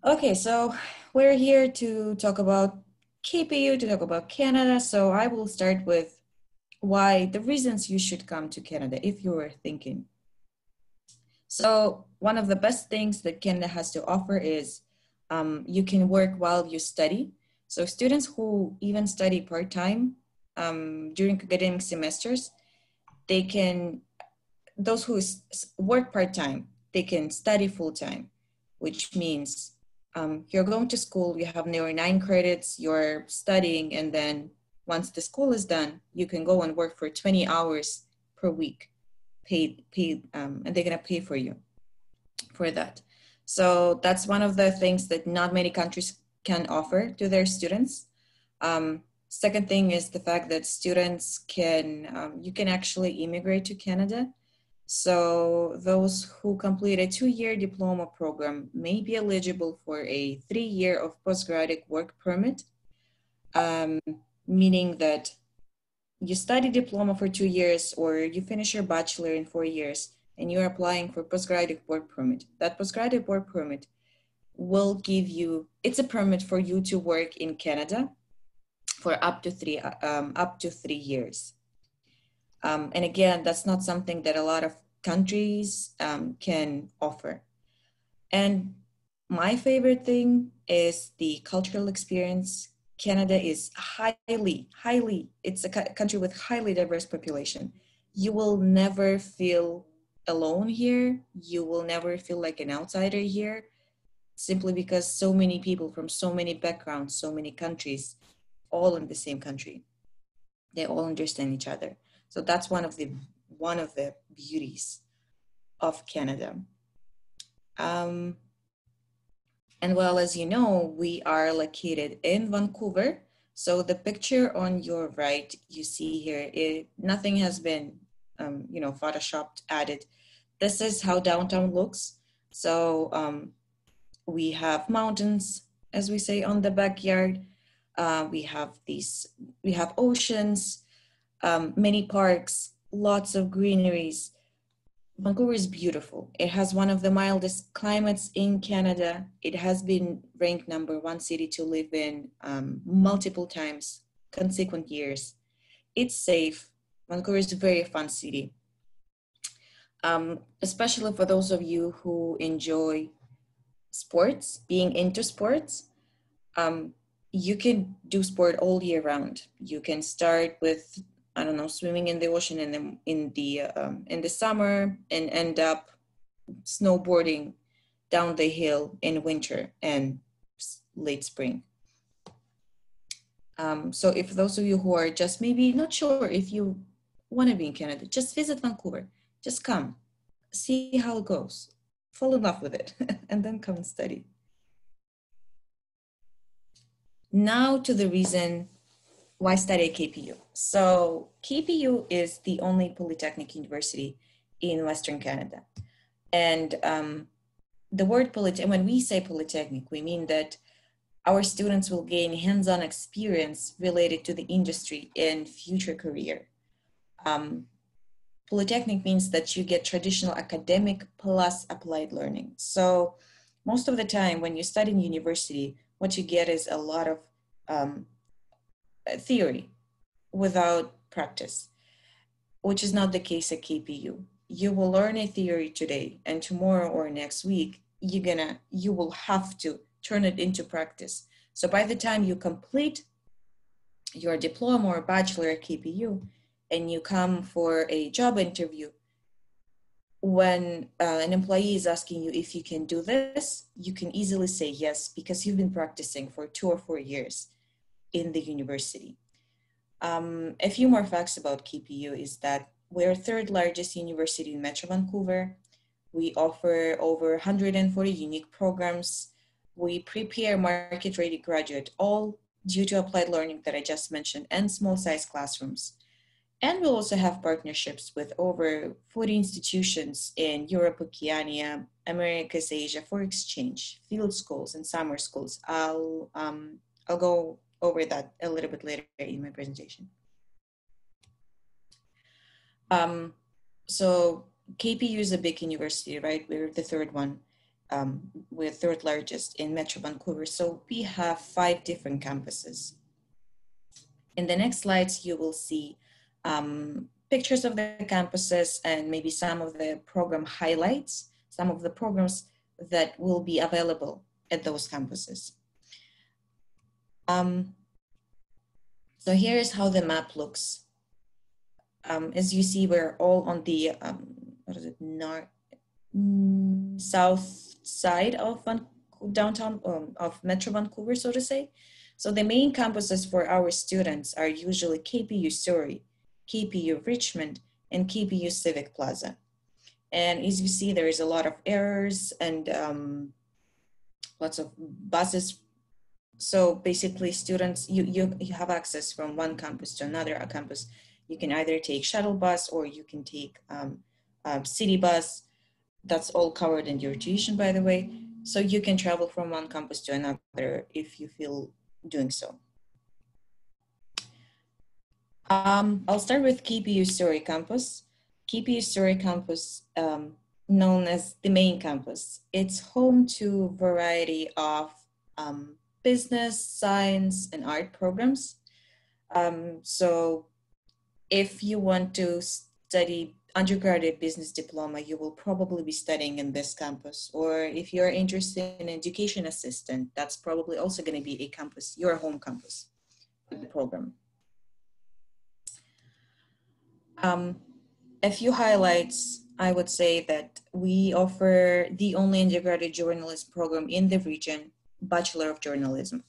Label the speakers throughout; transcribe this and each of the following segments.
Speaker 1: Okay, so we're here to talk about KPU, to talk about Canada. So I will start with why the reasons you should come to Canada if you were thinking. So one of the best things that Canada has to offer is you can work while you study. So students who even study part-time during academic semesters, they can, those who work part-time, they can study full-time, which means you're going to school, you have your 9 credits, you're studying, and then once the school is done, you can go and work for 20 hours per week, paid, and they're gonna pay for you for that. So that's one of the things that not many countries can offer to their students. Second thing is the fact that students can, you can actually immigrate to Canada. So those who complete a 2-year diploma program may be eligible for a 3-year of postgraduate work permit, meaning that you study diploma for 2 years or you finish your bachelor in 4 years and you're applying for postgraduate work permit. That postgraduate work permit will give you, it's a permit for you to work in Canada for up to 3 years. And again, that's not something that a lot of countries can offer. And my favorite thing is the cultural experience. Canada is it's a country with highly diverse population. You will never feel alone here. You will never feel like an outsider here, simply because so many people from so many backgrounds, so many countries, all in the same country. They all understand each other. So that's one of the beauties of Canada. And well, as you know, we are located in Vancouver. So the picture on your right, you see here, nothing has been, photoshopped, added. This is how downtown looks. So we have mountains, as we say, on the backyard. We have oceans, many parks, lots of greeneries. Vancouver is beautiful. It has one of the mildest climates in Canada. It has been ranked #1 city to live in multiple times, consequent years. It's safe. Vancouver is a very fun city, especially for those of you who enjoy sports, being into sports. You can do sport all year round. You can start with, I don't know, swimming in the ocean in the summer and end up snowboarding down the hill in winter and late spring. So if those of you who are just maybe not sure if you want to be in Canada, just visit Vancouver. Just come, see how it goes, fall in love with it, and then come and study. Now to the reason why study at KPU. So KPU is the only polytechnic university in Western Canada. And the word polytechnic, when we say polytechnic, we mean that our students will gain hands-on experience related to the industry and future career. Polytechnic means that you get traditional academic plus applied learning. So most of the time when you study in university, what you get is a lot of theory without practice, which is not the case at KPU. You will learn a theory today, and tomorrow or next week, you will have to turn it into practice. So by the time you complete your diploma or bachelor at KPU and you come for a job interview, when an employee is asking you if you can do this, you can easily say yes, because you've been practicing for 2 or 4 years in the university. A few more facts about KPU is that we're third largest university in Metro Vancouver. We offer over 140 unique programs. We prepare market-ready graduate, all due to applied learning that I just mentioned, and small-sized classrooms. And we'll also have partnerships with over 40 institutions in Europe, Oceania, Americas, Asia for exchange, field schools, and summer schools. I'll go over that a little bit later in my presentation. So KPU is a big university, right? We're the third one. we're third largest in Metro Vancouver. So we have 5 different campuses. In the next slides, you will see pictures of the campuses and maybe some of the program highlights, some of the programs that will be available at those campuses. So here's how the map looks. As you see, we're all on the south side of downtown of Metro Vancouver, so to say. So the main campuses for our students are usually KPU Surrey, KPU Richmond, and KPU Civic Plaza. And as you see, there is a lot of errors and lots of buses. So basically students, you have access from one campus to another campus. You can either take shuttle bus or you can take city bus. That's all covered in your tuition, by the way. So you can travel from one campus to another if you feel doing so. I'll start with KPU Surrey campus. KPU Surrey campus, known as the main campus. It's home to a variety of business, science, and art programs. So if you want to study undergraduate business diploma, you will probably be studying in this campus. Or if you're interested in education assistant, that's probably also going to be a campus, your home campus with the program. A few highlights, I would say that we offer the only undergraduate journalism program in the region, Bachelor of Journalism.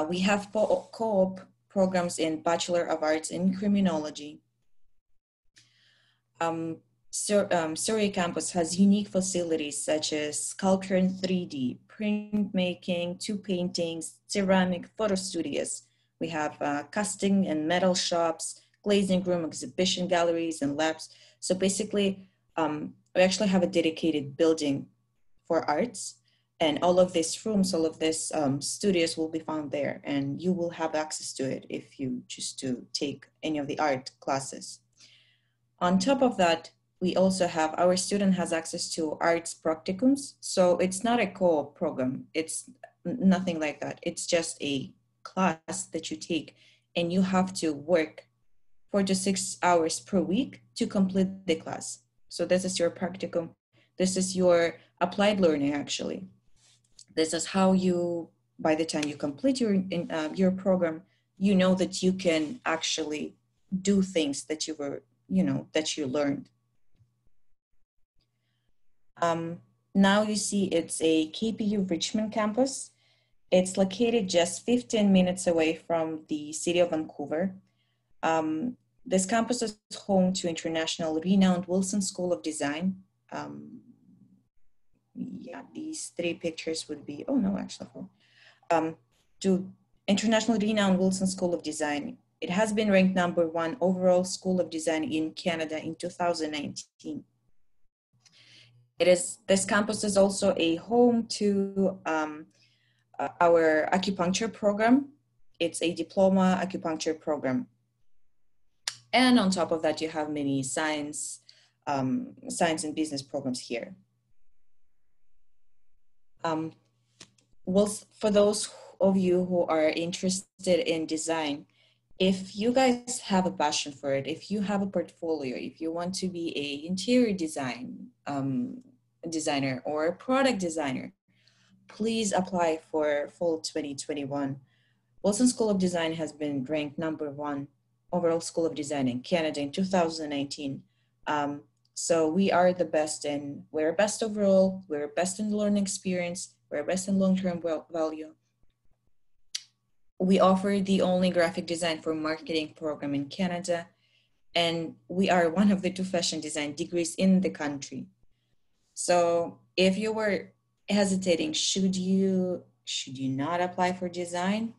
Speaker 1: We have co-op programs in Bachelor of Arts in Criminology. Surrey campus has unique facilities such as sculpture in 3D, printmaking, 2 paintings, ceramic, photo studios. We have casting and metal shops, glazing room, exhibition galleries, and labs. So basically, we actually have a dedicated building for arts, and all of these rooms, all of these studios will be found there, and you will have access to it if you choose to take any of the art classes. On top of that, we also have, our student has access to arts practicums. So it's not a co-op program. It's nothing like that. It's just a class that you take and you have to work 4 to 6 hours per week to complete the class. So this is your practicum. This is your applied learning, actually. This is how you, by the time you complete your program, you know that you can actually do things that you were, that you learned. Now you see it's a KPU Richmond campus. It's located just 15 minutes away from the city of Vancouver. This campus is home to international renowned Wilson School of Design. Yeah, these 3 pictures would be, oh no, actually, to international renowned Wilson School of Design. It has been ranked #1 overall school of design in Canada in 2019. This campus is also a home to our acupuncture program. It's a diploma acupuncture program. And on top of that, you have many science and business programs here. Well, for those of you who are interested in design, if you guys have a passion for it, if you have a portfolio, if you want to be an interior designer or a product designer, please apply for fall 2021. Wilson School of Design has been ranked #1 overall school of design in Canada in 2019. So we are the best we're best overall, we're best in learning experience, we're best in long-term value. We offer the only graphic design for marketing program in Canada, and we are one of the 2 fashion design degrees in the country. So if you were hesitating, should you not apply for design?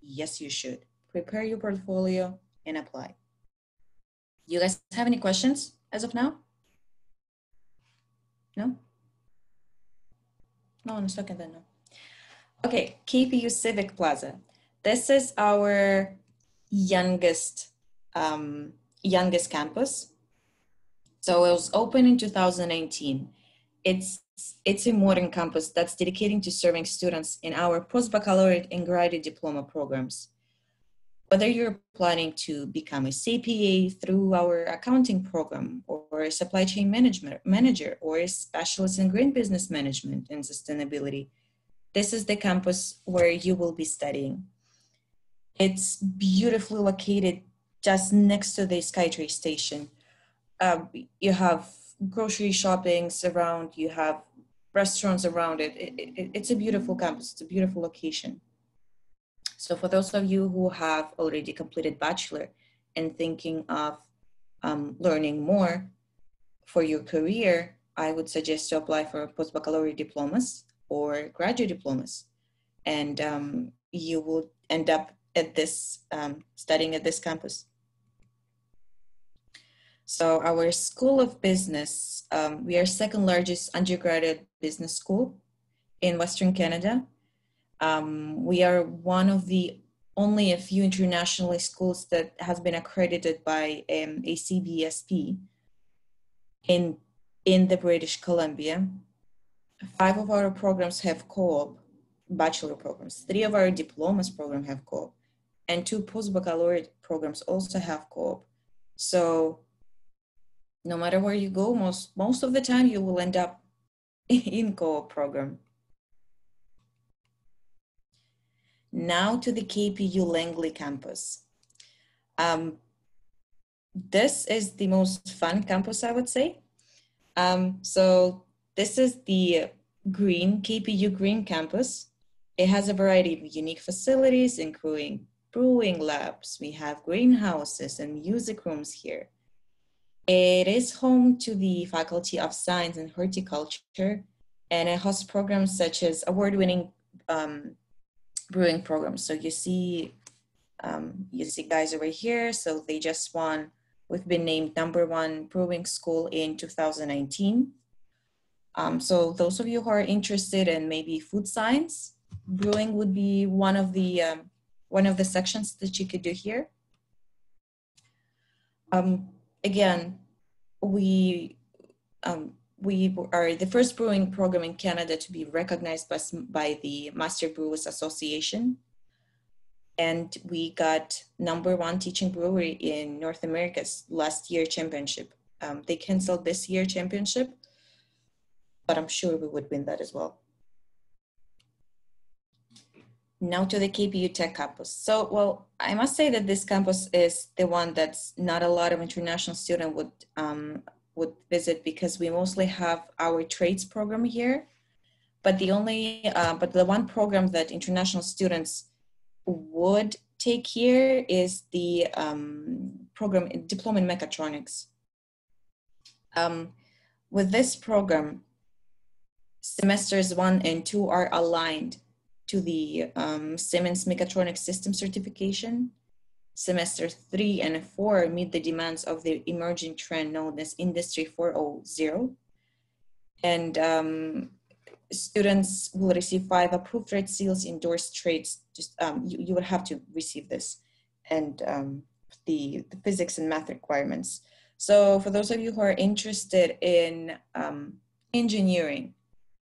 Speaker 1: Yes, you should. Prepare your portfolio and apply. You guys have any questions as of now? No? No one is talking then, no. Okay, KPU Civic Plaza. This is our youngest campus. So it was open in 2019. It's it's a modern campus that's dedicated to serving students in our post-baccalaureate and graduate diploma programs. Whether you're planning to become a CPA through our accounting program, or a supply chain manager, or a specialist in green business management and sustainability, this is the campus where you will be studying. It's beautifully located just next to the SkyTrain station. You have grocery shoppings around, you have restaurants around it. It's a beautiful campus, it's a beautiful location. So for those of you who have already completed bachelor and thinking of learning more for your career, I would suggest to apply for post-baccalaureate diplomas or graduate diplomas. And you will end up at this, studying at this campus. So our School of Business, we are second largest undergraduate business school in Western Canada. We are one of the only a few international schools that has been accredited by a CBSP in the British Columbia. 5 of our programs have co-op bachelor programs. 3 of our diplomas program have co-op, and 2 post-baccalaureate programs also have co-op. So no matter where you go, most of the time you will end up in co-op program. Now to the KPU Langley campus. This is the most fun campus, I would say. So this is the KPU Green campus. It has a variety of unique facilities, including brewing labs. We have greenhouses and music rooms here. It is home to the Faculty of Science and Horticulture, and it hosts programs such as award-winning brewing programs. So you see guys over here. So they just won. We've been named #1 brewing school in 2019. So those of you who are interested in maybe food science, brewing would be one of the sections that you could do here. Again, we are the first brewing program in Canada to be recognized by the Master Brewers Association. And we got #1 teaching brewery in North America's last year championship. They canceled this year championship, but I'm sure we would win that as well. Now to the KPU Tech campus. So, well, I must say that this campus is the one that's not a lot of international students would visit, because we mostly have our trades program here. But the one program that international students would take here is the program Diploma in Mechatronics. With this program, semesters 1 and 2 are aligned to the Siemens Mechatronics System certification. Semester 3 and 4 meet the demands of the emerging trend known as Industry 4.0. And students will receive 5 approved trade seals, endorsed trades. Just you would have to receive this, and the physics and math requirements. So for those of you who are interested in engineering,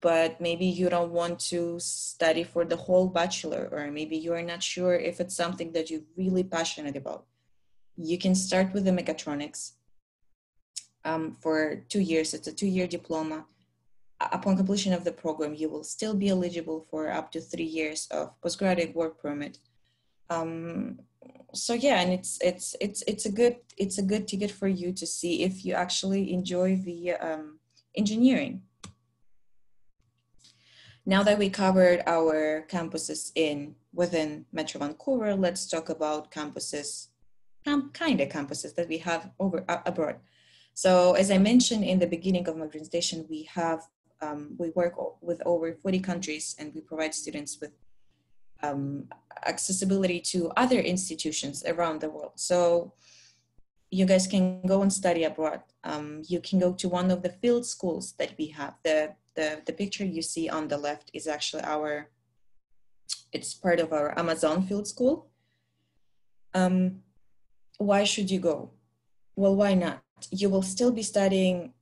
Speaker 1: but maybe you don't want to study for the whole bachelor, or maybe you are not sure if it's something that you're really passionate about, you can start with the mechatronics for 2 years. It's a 2-year diploma. Upon completion of the program, you will still be eligible for up to 3 years of postgraduate work permit. So yeah, and it's a good ticket for you to see if you actually enjoy the engineering. Now that we covered our campuses within Metro Vancouver, let's talk about campuses, kind of campuses that we have abroad. So as I mentioned in the beginning of my presentation, we work with over 40 countries, and we provide students with accessibility to other institutions around the world. So you guys can go and study abroad. You can go to one of the field schools that we have. The picture you see on the left is actually it's part of our Amazon field school. Why should you go? Well, why not? You will still be studying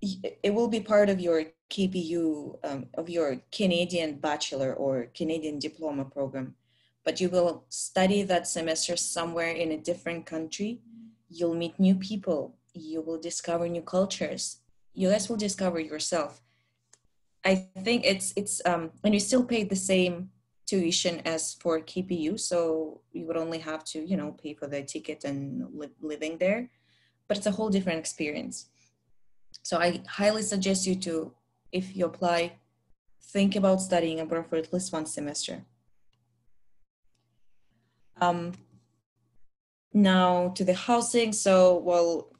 Speaker 1: it will be part of your KPU, of your Canadian bachelor or Canadian diploma program, but you will study that semester somewhere in a different country. You'll meet new people. You will discover new cultures. You guys will discover yourself. I think and you still pay the same tuition as for KPU, so you would only have to, you know, pay for the ticket and living there, but it's a whole different experience. So I highly suggest you to, if you apply, think about studying abroad for at least one semester. Now to the housing. So, well,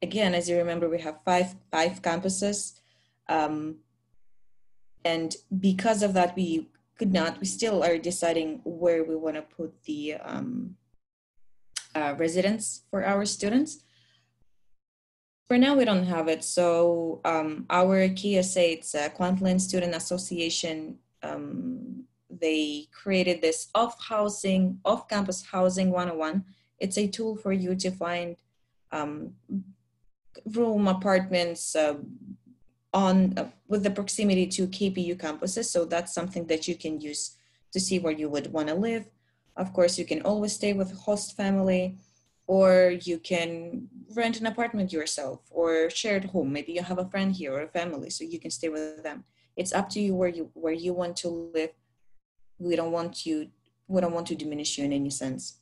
Speaker 1: again, as you remember, we have five campuses. And because of that, we still are deciding where we want to put the residence for our students. For now, we don't have it. So our KSA, it's a Kwantlen Student Association. They created this off-campus housing 101. It's a tool for you to find room, apartments with the proximity to KPU campuses. So that's something that you can use to see where you would want to live. Of course, you can always stay with a host family, or you can rent an apartment yourself or shared home. Maybe you have a friend here or a family, so you can stay with them. It's up to you where you want to live. We don't want to diminish you in any sense.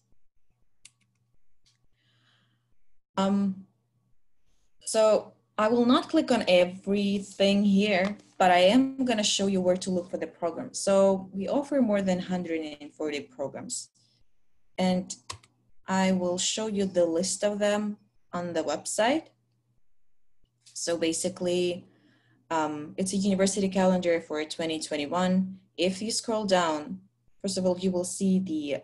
Speaker 1: So I will not click on everything here, but I am going to show you where to look for the program. So we offer more than 140 programs, and I will show you the list of them on the website. So basically, it's a university calendar for 2021. If you scroll down, first of all, you will see the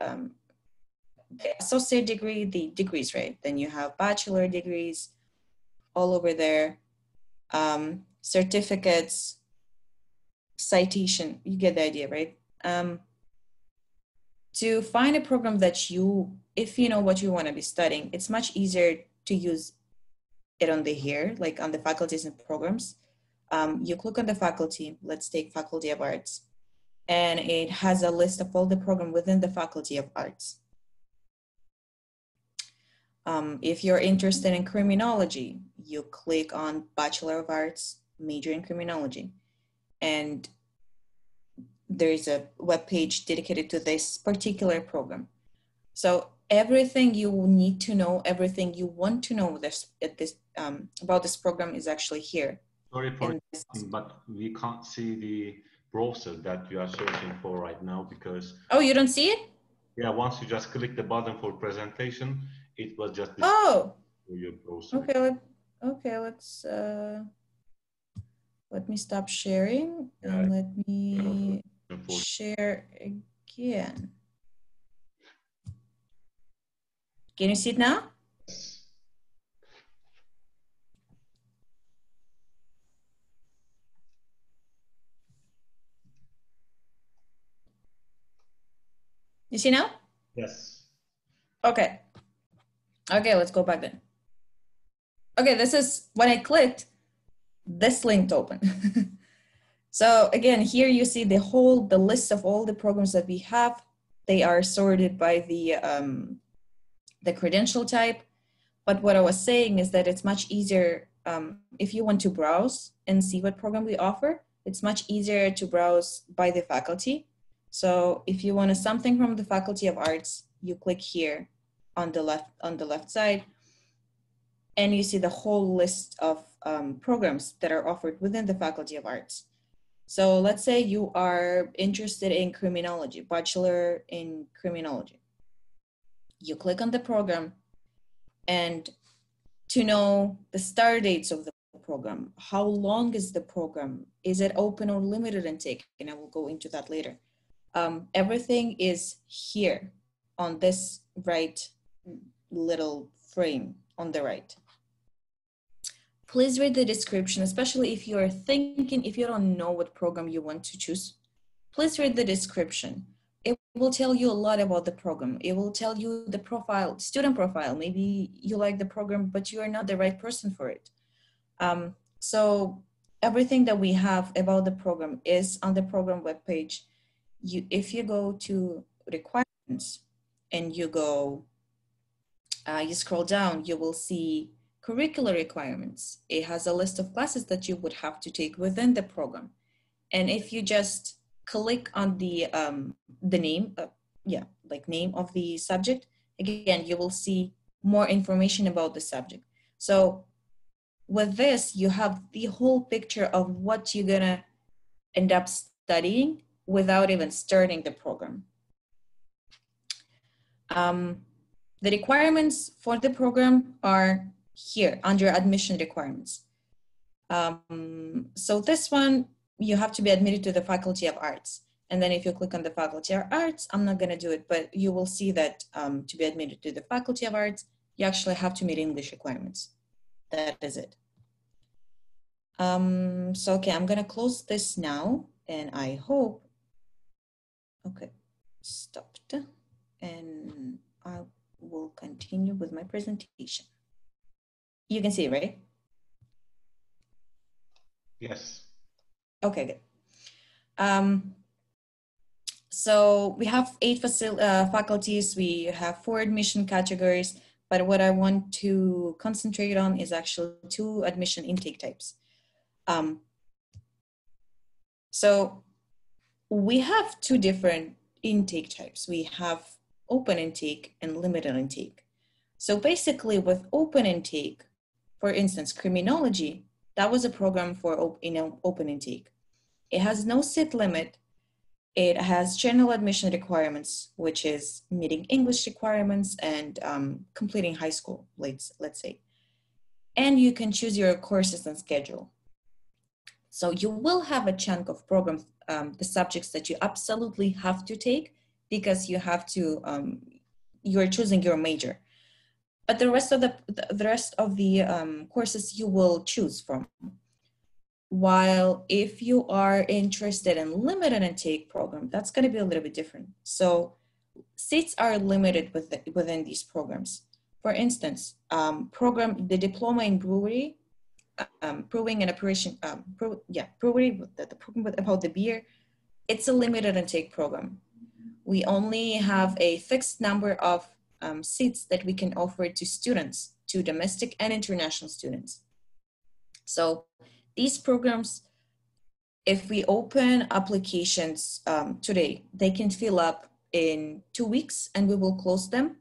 Speaker 1: associate degree, the degrees, right? Then you have bachelor degrees all over there, certificates, citation, you get the idea, right? To find a program that if you know what you want to be studying, it's much easier to use it on here, like on the faculties and programs. You click on the faculty, let's take Faculty of Arts, and it has a list of all the programs within the Faculty of Arts. If you're interested in criminology, you click on Bachelor of Arts, major in criminology, and there's a web page dedicated to this particular program. So everything you need to know, everything you want to know about this program is actually here.
Speaker 2: Sorry for interrupting, but we can't see the browser that you are searching for right now because... Oh,
Speaker 1: you don't see it?
Speaker 2: Yeah, once you just click the button for presentation, it was just...
Speaker 1: Oh,
Speaker 2: your browser.
Speaker 1: Okay, let me stop sharing and let me share again. Can you see it now?
Speaker 2: Yes.
Speaker 1: You see now?
Speaker 2: Yes.
Speaker 1: Okay. Okay, let's go back then. Okay, this is when I clicked, this link open. So again, here you see the list of all the programs that we have. They are sorted by the credential type. But what I was saying is that it's much easier if you want to browse and see what program we offer, it's much easier to browse by the faculty. So if you want something from the Faculty of Arts, you click here on the left side, and you see the whole list of programs that are offered within the Faculty of Arts. So let's say you are interested in criminology, bachelor in criminology. You click on the program, and to know the start dates of the program, how long is the program, is it open or limited intake, and I will go into that later. Everything is here on this right little frame on the right. Please read the description, especially if you are thinking, if you don't know what program you want to choose, please read the description. It will tell you a lot about the program. It will tell you the profile, student profile. Maybe you like the program, but you are not the right person for it. So everything that we have about the program is on the program webpage. If you go to requirements and you scroll down, you will see curricular requirements. It has a list of classes that you would have to take within the program. And if you just click on the name, name of the subject, again, you will see more information about the subject. So with this, you have the whole picture of what you're gonna end up studying without even starting the program. The requirements for the program are here under admission requirements. So this one, you have to be admitted to the Faculty of Arts. And then if you click on the Faculty of Arts, I'm not gonna do it, but you will see that to be admitted to the Faculty of Arts, you actually have to meet English requirements. That is it. So, okay, I'm gonna close this now, and I hope, okay, stopped. And I will continue with my presentation. You can see, right?
Speaker 2: Yes.
Speaker 1: Okay, good. So we have 8 faculties, we have 4 admission categories, but what I want to concentrate on is actually 2 admission intake types. So we have 2 different intake types. We have open intake and limited intake. So basically with open intake, for instance, criminology, that was a program for open intake. It has no seat limit. It has general admission requirements, which is meeting English requirements and completing high school, let's say. And you can choose your courses and schedule. So you will have a chunk of programs, the subjects that you absolutely have to take because you have to, you're choosing your major. But the rest of the courses you will choose from. While if you are interested in limited intake program, that's going to be a little bit different. So seats are limited within these programs. For instance, the diploma in brewery, brewing and operation, brewery, the program about the beer, it's a limited intake program. We only have a fixed number of seats that we can offer to students, to domestic and international students. So these programs, if we open applications today, they can fill up in 2 weeks and we will close them,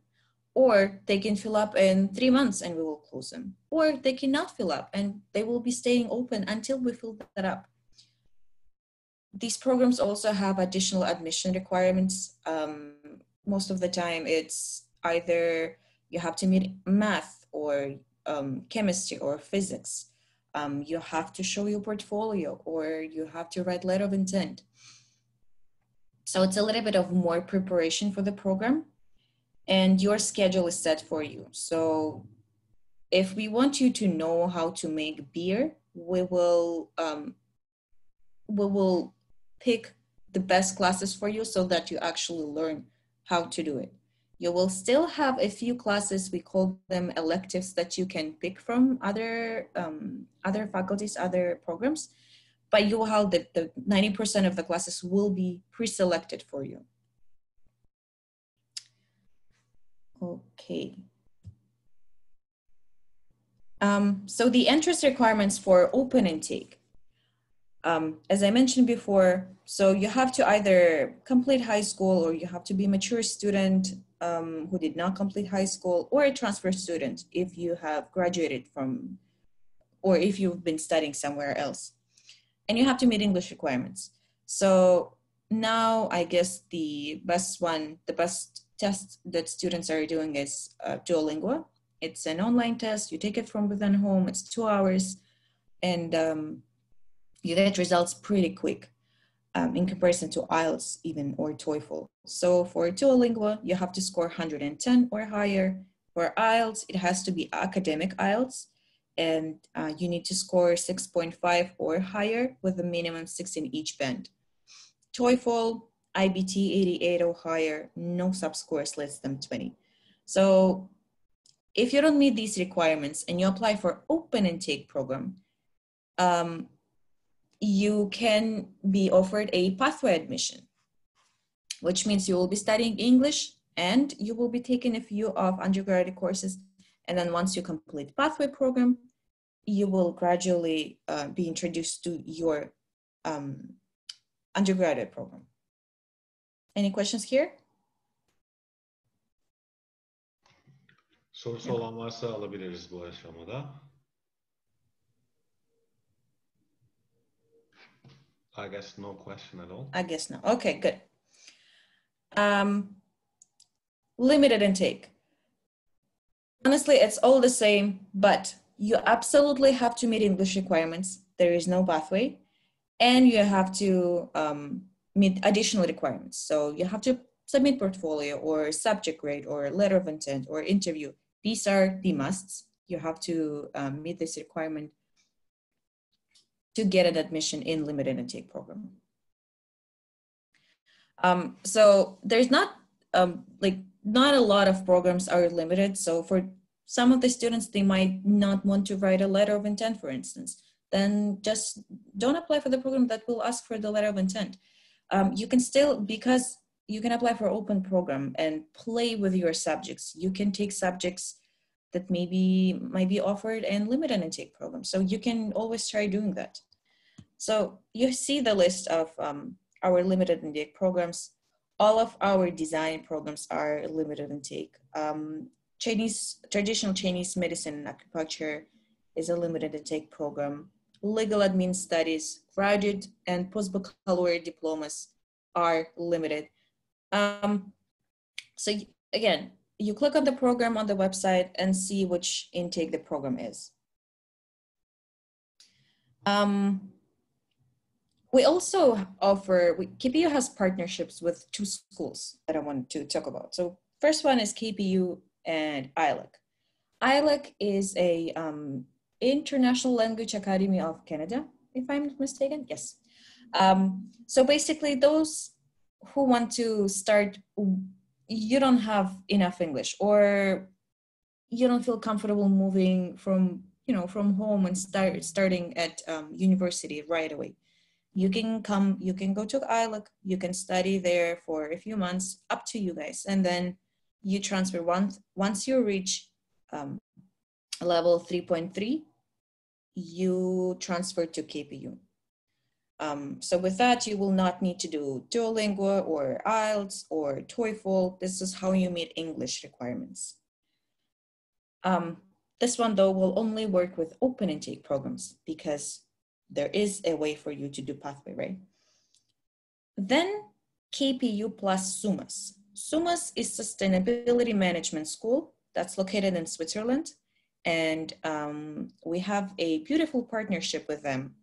Speaker 1: or they can fill up in 3 months and we will close them, or they cannot fill up and they will be staying open until we fill that up. These programs also have additional admission requirements. Most of the time it's either you have to meet math or chemistry or physics. You have to show your portfolio or you have to write letter of intent. So it's a little bit of more preparation for the program and your schedule is set for you. So if we want you to know how to make beer, we will pick the best classes for you so that you actually learn how to do it. You will still have a few classes, we call them electives, that you can pick from other faculties, other programs, but you will have the 90% of the classes will be pre-selected for you. Okay. So the entrance requirements for open intake. As I mentioned before, so you have to either complete high school or you have to be a mature student who did not complete high school, or a transfer student if you have graduated from, or if you've been studying somewhere else. And you have to meet English requirements. So now I guess the best test that students are doing is Duolingo. It's an online test, you take it from within home, it's 2 hours, and you get results pretty quick in comparison to IELTS even or TOEFL. So for Duolingo, you have to score 110 or higher. For IELTS, it has to be academic IELTS, and you need to score 6.5 or higher with a minimum 6 in each band. TOEFL, IBT 88 or higher, no sub-scores less than 20. So if you don't meet these requirements and you apply for open intake program, you can be offered a pathway admission, which means you will be studying English and you will be taking a few of undergraduate courses. And then once you complete pathway program, you will gradually be introduced to your undergraduate program. Any questions here?
Speaker 2: Sorusu olan varsa alabiliriz bu aşamada. I guess no question at all.
Speaker 1: I guess no. Okay, good. Limited intake. Honestly, it's all the same, but you absolutely have to meet English requirements. There is no pathway, and you have to meet additional requirements. So you have to submit portfolio or subject grade or letter of intent or interview. These are the musts. You have to meet this requirement to get an admission in limited intake program. So there's not not a lot of programs are limited. So for some of the students, they might not want to write a letter of intent, for instance. Then just don't apply for the program that will ask for the letter of intent. You can still, because you can apply for open program and play with your subjects. You can take subjects that might be offered in limited intake program. So you can always try doing that. So you see the list of our limited intake programs. All of our design programs are limited intake. Traditional Chinese medicine and acupuncture is a limited intake program. Legal admin studies, graduate and post-baccalaureate diplomas are limited. So again, you click on the program on the website and see which intake the program is. We also offer, KPU has partnerships with 2 schools that I want to talk about. So first one is KPU and ILAC. ILAC is a International Language Academy of Canada, if I'm not mistaken, yes. So basically those who want to start, you don't have enough English or you don't feel comfortable moving from home and starting at university right away. You can go to ILAC, you can study there for a few months, up to you guys. And then you transfer once you reach level 3.3, you transfer to KPU. So with that, you will not need to do Duolingo or IELTS or TOEFL. This is how you meet English requirements. This one though will only work with open intake programs because there is a way for you to do pathway, right? Then KPU plus SUMAS. SUMAS is Sustainability Management School that's located in Switzerland. And we have a beautiful partnership with them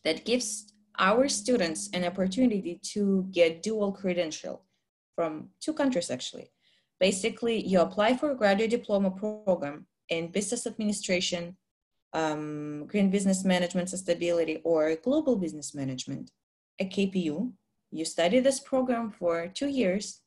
Speaker 1: that gives our students an opportunity to get dual credential from 2 countries actually. Basically, you apply for a graduate diploma program in business administration, green business management, sustainability, or global business management at KPU. You study this program for 2 years,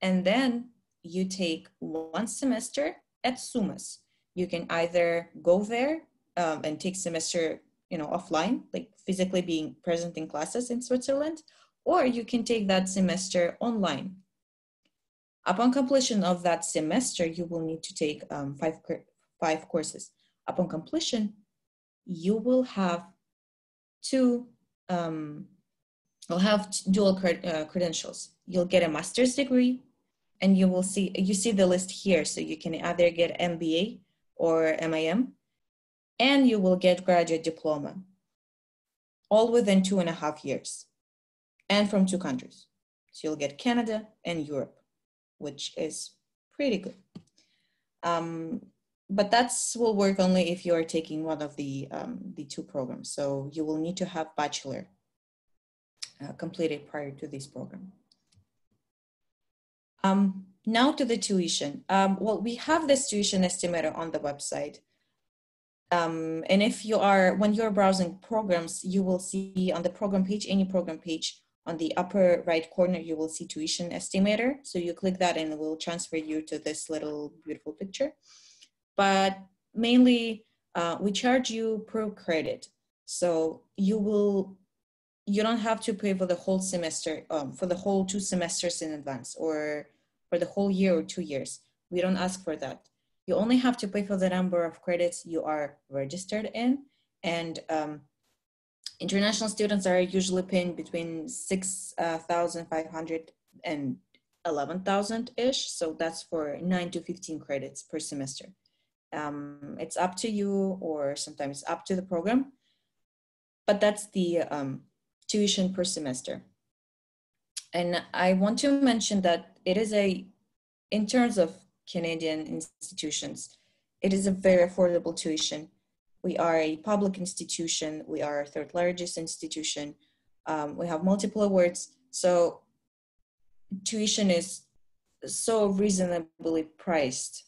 Speaker 1: and then you take 1 semester at SUMAS. You can either go there and take semester, offline, like physically being present in classes in Switzerland, or you can take that semester online. Upon completion of that semester, you will need to take 5 courses. Upon completion, you will have dual credentials. You'll get a master's degree, and you see the list here. So you can either get MBA or MIM, and you will get graduate diploma, all within 2.5 years, and from 2 countries. So you'll get Canada and Europe, which is pretty good. But that's will work only if you are taking one of the 2 programs. So you will need to have bachelor completed prior to this program. Now to the tuition. Well, we have this tuition estimator on the website. And when you're browsing programs, you will see on the program page, any program page, on the upper right corner, you will see tuition estimator. So you click that and it will transfer you to this little beautiful picture. But mainly, we charge you per credit. So you don't have to pay for the whole semester, for the whole 2 semesters in advance, or for the whole year or 2 years. We don't ask for that. You only have to pay for the number of credits you are registered in. And international students are usually paying between 6,500 and 11,000-ish. So that's for 9 to 15 credits per semester. It's up to you, or sometimes up to the program, but that's the tuition per semester. And I want to mention that it is in terms of Canadian institutions, it is a very affordable tuition. We are a public institution. We are our 3rd largest institution. We have multiple awards. So tuition is so reasonably priced.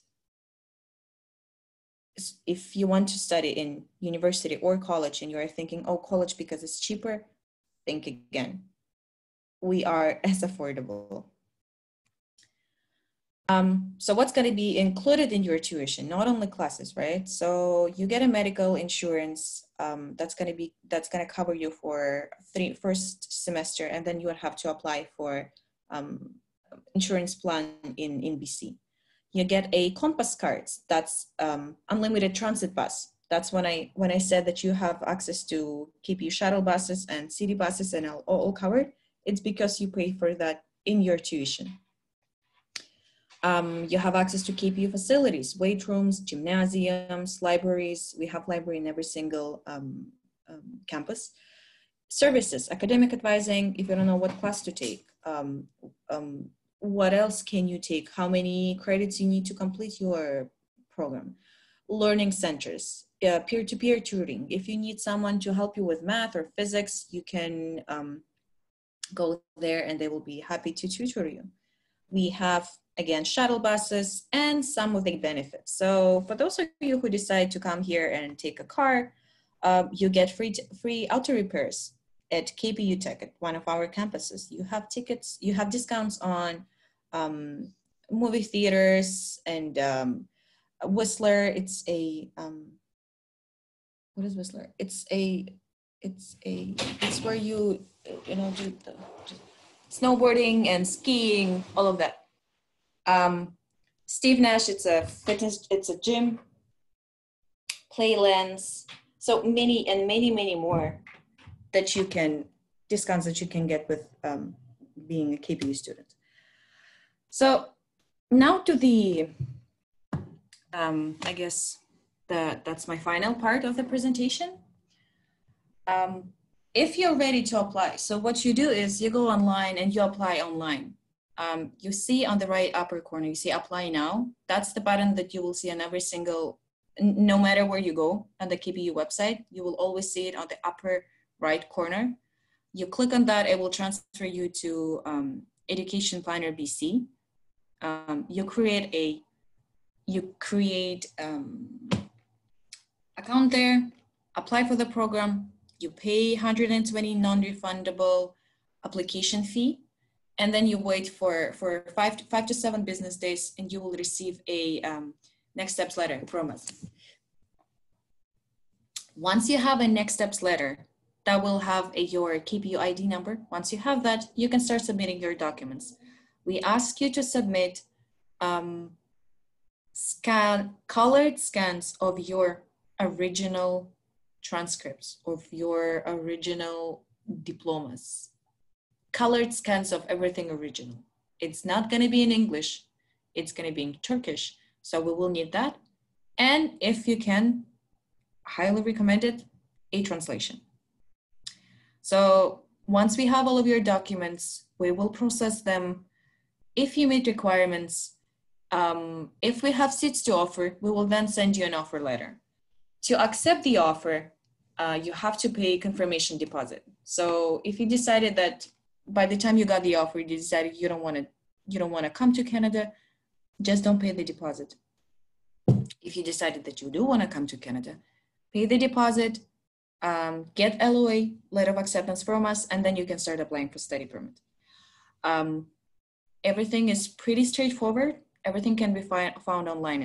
Speaker 1: If you want to study in university or college and you are thinking, oh, college because it's cheaper, think again. We are as affordable. So what's going to be included in your tuition? Not only classes, right? So you get a medical insurance that's going to cover you for first semester, and then you would have to apply for insurance plan in BC. You get a compass card. That's unlimited transit bus. That's when I said that you have access to KPU shuttle buses and city buses and all covered. It's because you pay for that in your tuition. You have access to KPU facilities, weight rooms, gymnasiums, libraries. We have library in every single campus. Services, academic advising, if you don't know what class to take. What else can you take? How many credits you need to complete your program? Learning centers, peer-to-peer tutoring. If you need someone to help you with math or physics, you can go there and they will be happy to tutor you. We have, again, shuttle buses and some of the benefits. So for those of you who decide to come here and take a car, you get free auto repairs at KPU Tech, at one of our campuses. You have tickets, you have discounts on movie theaters and Whistler. It's a, what is Whistler? It's where you know, do the snowboarding and skiing, all of that. Steve Nash, it's a fitness, it's a gym, Playlands, so many more that you can, discounts that you can get with being a KPU student. So now to the, I guess that's my final part of the presentation. If you're ready to apply, so what you do is you go online and you apply online. You see on the right upper corner, you see apply now. That's the button that you will see on every single, no matter where you go on the KPU website, you will always see it on the upper right corner. You click on that, it will transfer you to Education Planner BC. You create account there, apply for the program. You pay 120 non-refundable application fee, and then you wait for 5 to 7 business days, and you will receive a next steps letter from us. Once you have a next steps letter, that will have your KPU ID number. Once you have that, you can start submitting your documents. We ask you to submit colored scans of your original transcripts, of your original diplomas, colored scans of everything original. It's not going to be in English, it's going to be in Turkish, so we will need that. And if you can, highly recommend it, a translation. So once we have all of your documents, we will process them. If you meet requirements, if we have seats to offer, we will then send you an offer letter. To accept the offer, you have to pay confirmation deposit. So if you decided that by the time you got the offer, you decided you don't want to come to Canada, just don't pay the deposit. If you decided that you do want to come to Canada, pay the deposit, get LOA, letter of acceptance from us, and then you can start applying for study permit. Everything is pretty straightforward. Everything can be found online